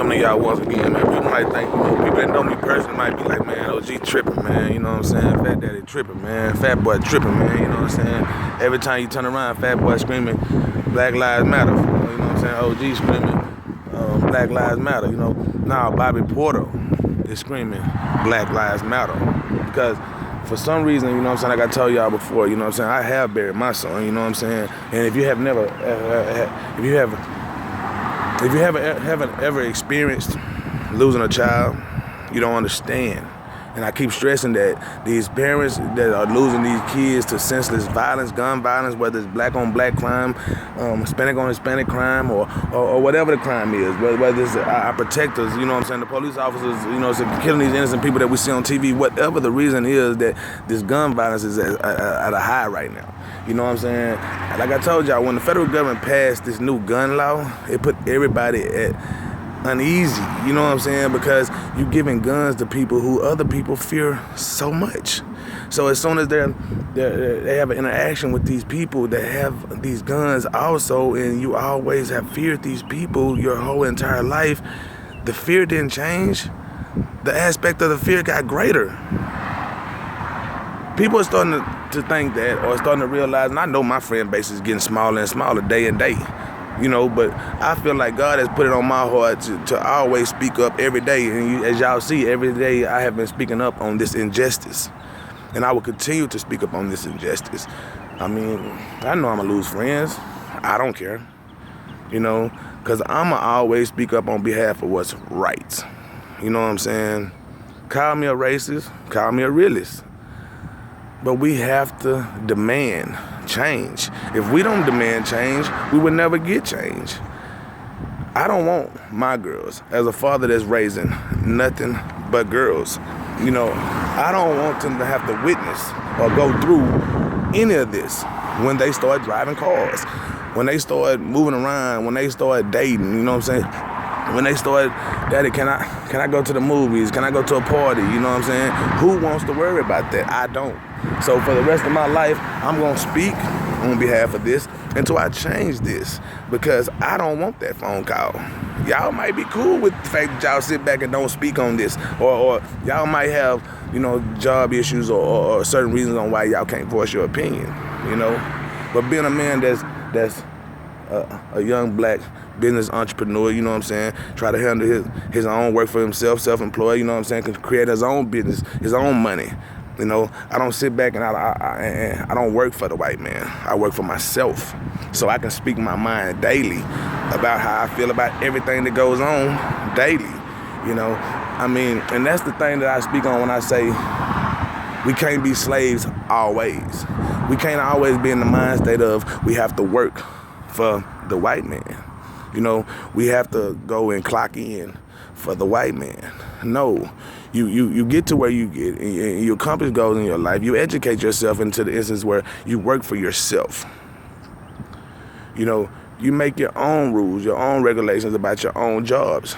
talking to y'all once again, man. People might think, people that know me personally might be like, man, OG tripping, man. You know what I'm saying? Fat Daddy tripping, man. Fat Boy tripping, man. You know what I'm saying? Every time you turn around, Fat Boy screaming, Black Lives Matter. You know what I'm saying? OG screaming, Black Lives Matter. You know, now Bobby Porter is screaming, Black Lives Matter. Because for some reason, you know what I'm saying, like I told y'all before, you know what I'm saying, I have buried my son, you know what I'm saying? And if you have never, if you haven't ever experienced losing a child, you don't understand. And I keep stressing that these parents that are losing these kids to senseless violence, gun violence, whether it's black on black crime, Hispanic on Hispanic crime, or whatever the crime is, whether it's our protectors, you know what I'm saying, the police officers, you know, killing these innocent people that we see on TV, whatever the reason is that this gun violence is at a high right now. You know what I'm saying? Like I told y'all, when the federal government passed this new gun law, it put everybody at uneasy, you know what I'm saying? Because you're giving guns to people who other people fear so much. So as soon as they have an interaction with these people that have these guns also, and you always have feared these people your whole entire life, the fear didn't change. The aspect of the fear got greater. People are starting to think that, or starting to realize, and I know my friend base is getting smaller and smaller day and day. You know, but I feel like God has put it on my heart to always speak up every day. And as y'all see, every day I have been speaking up on this injustice. And I will continue to speak up on this injustice. I mean, I know I'm going to lose friends. I don't care. You know, because I'm going to always speak up on behalf of what's right. You know what I'm saying? Call me a racist, call me a realist. But we have to demand change. If we don't demand change, we will never get change. I don't want my girls, as a father that's raising nothing but girls, you know, I don't want them to have to witness or go through any of this when they start driving cars, when they start moving around, when they start dating, you know what I'm saying? When they start, Daddy, can I go to the movies? Can I go to a party? You know what I'm saying? Who wants to worry about that? I don't. So for the rest of my life, I'm going to speak on behalf of this until I change this, because I don't want that phone call. Y'all might be cool with the fact that y'all sit back and don't speak on this, or y'all might have, you know, job issues or certain reasons on why y'all can't voice your opinion, you know? But being a man that's a young black business entrepreneur, you know what I'm saying, try to handle his own work for himself, self-employed, you know what I'm saying, can create his own business, his own money. You know, I don't sit back and I don't work for the white man. I work for myself. So I can speak my mind daily about how I feel about everything that goes on daily, you know. I mean, and that's the thing that I speak on when I say we can't be slaves always. We can't always be in the mind state of we have to work for the white man. You know, we have to go and clock in for the white man. No, you get to where you get, and you accomplish goals in your life. You educate yourself into the instance where you work for yourself. You know, you make your own rules, your own regulations about your own jobs.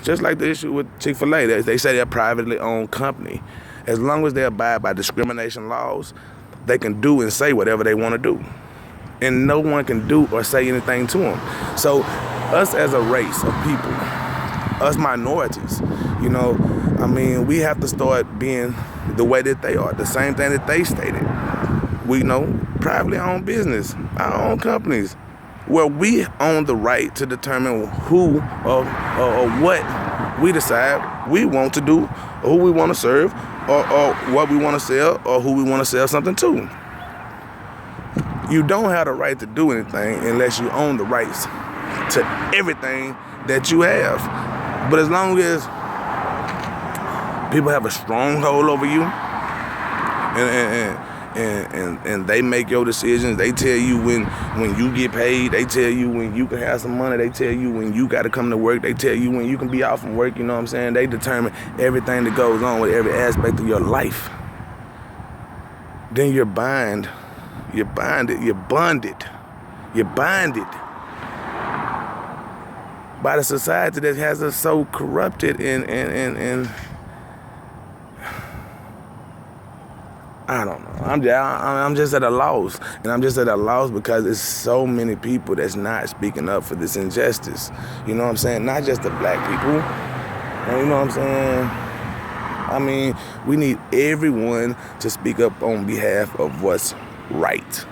Just like the issue with Chick-fil-A, they say they're a privately owned company. As long as they abide by discrimination laws, they can do and say whatever they want to do. And no one can do or say anything to them. So us as a race of people, us minorities, you know, I mean, we have to start being the way that they are, the same thing that they stated. We know privately owned business, our own companies, where we own the right to determine who or what we decide we want to do, or who we want to serve, or what we want to sell, or who we want to sell something to. You don't have the right to do anything unless you own the rights to everything that you have. But as long as people have a stronghold over you, and they make your decisions, they tell you when you get paid, they tell you when you can have some money, they tell you when you got to come to work, they tell you when you can be off from work, you know what I'm saying? They determine everything that goes on with every aspect of your life. Then you're bonded by the society that has us so corrupted and I don't know. I'm just at a loss, and I'm just at a loss because it's so many people that's not speaking up for this injustice. You know what I'm saying? Not just the black people. You know what I'm saying? I mean, we need everyone to speak up on behalf of what's right.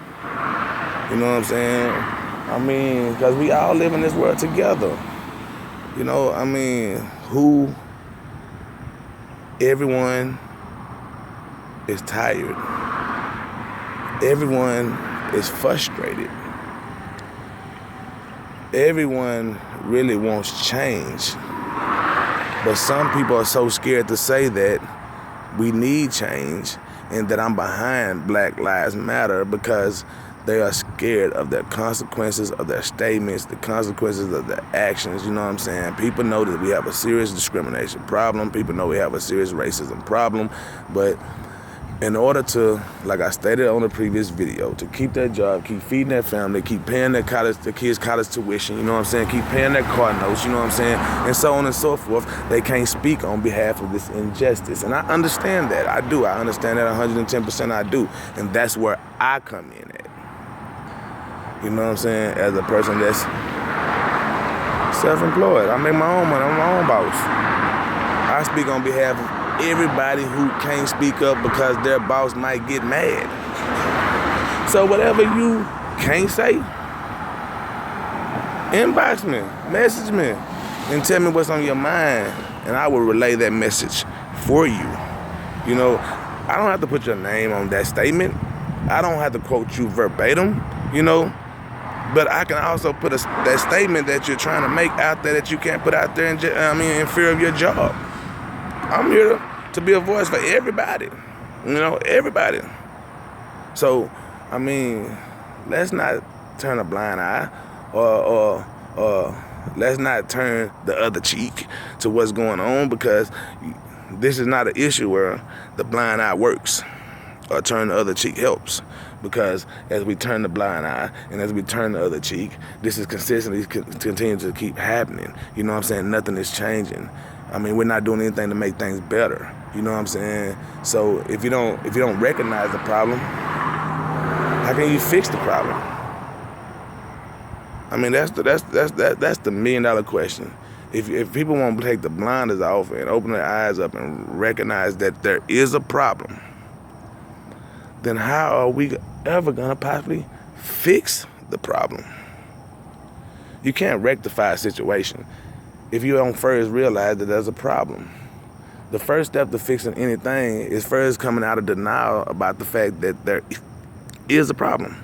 You know what I'm saying? I mean, because we all live in this world together. You know, I mean, everyone is tired. Everyone is frustrated. Everyone really wants change. But some people are so scared to say that we need change and that I'm behind Black Lives Matter because they are scared of the consequences of their statements, the consequences of their actions, you know what I'm saying? People know that we have a serious discrimination problem. People know we have a serious racism problem. But in order to, like I stated on the previous video, to keep their job, keep feeding their family, keep paying their kids' college tuition, you know what I'm saying? Keep paying their car notes, you know what I'm saying? And so on and so forth, they can't speak on behalf of this injustice. And I understand that. I do. I understand that 110% I do. And that's where I come in at. You know what I'm saying? As a person that's self-employed. I make my own money. I'm my own boss. I speak on behalf of everybody who can't speak up because their boss might get mad. So whatever you can't say, inbox me, message me, and tell me what's on your mind, and I will relay that message for you. You know, I don't have to put your name on that statement. I don't have to quote you verbatim, you know, but I can also put that statement that you're trying to make out there that you can't put out there in fear of your job. I'm here to be a voice for everybody, you know, everybody. So, I mean, let's not turn a blind eye or let's not turn the other cheek to what's going on, because this is not an issue where the blind eye works or turn the other cheek helps. Because as we turn the blind eye and as we turn the other cheek, this is consistently continuing to keep happening. You know what I'm saying? Nothing is changing. I mean, we're not doing anything to make things better. You know what I'm saying? So if you don't recognize the problem, how can you fix the problem? I mean, that's the $1 million question. If people won't take the blinders off and open their eyes up and recognize that there is a problem, then how are we ever gonna possibly fix the problem? You can't rectify a situation if you don't first realize that there's a problem. The first step to fixing anything is first coming out of denial about the fact that there is a problem.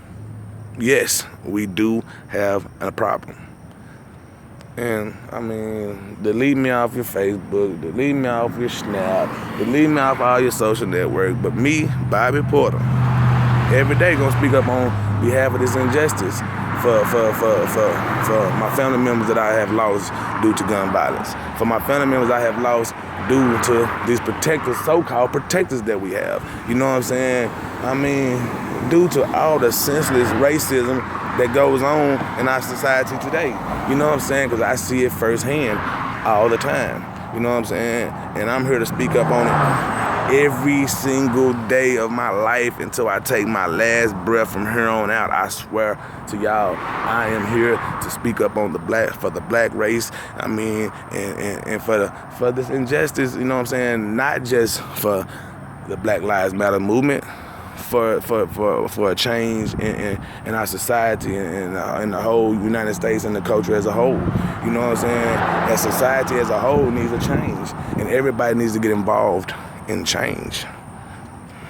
Yes, we do have a problem. And I mean, delete me off your Facebook, delete me off your Snap, delete me off all your social networks. But me, Bobby Porter, every day gonna speak up on behalf of this injustice for my family members that I have lost due to gun violence, for my family members I have lost due to these protectors, so-called protectors that we have. You know what I'm saying? I mean, due to all the senseless racism that goes on in our society today. You know what I'm saying? Because I see it firsthand all the time. You know what I'm saying? And I'm here to speak up on it every single day of my life until I take my last breath from here on out. I swear to y'all, I am here to speak up on the black race. I mean, and for this injustice, you know what I'm saying? Not just for the Black Lives Matter movement, for a change in our society and in the whole United States and the culture as a whole. You know what I'm saying? That society as a whole needs a change, and everybody needs to get involved in change.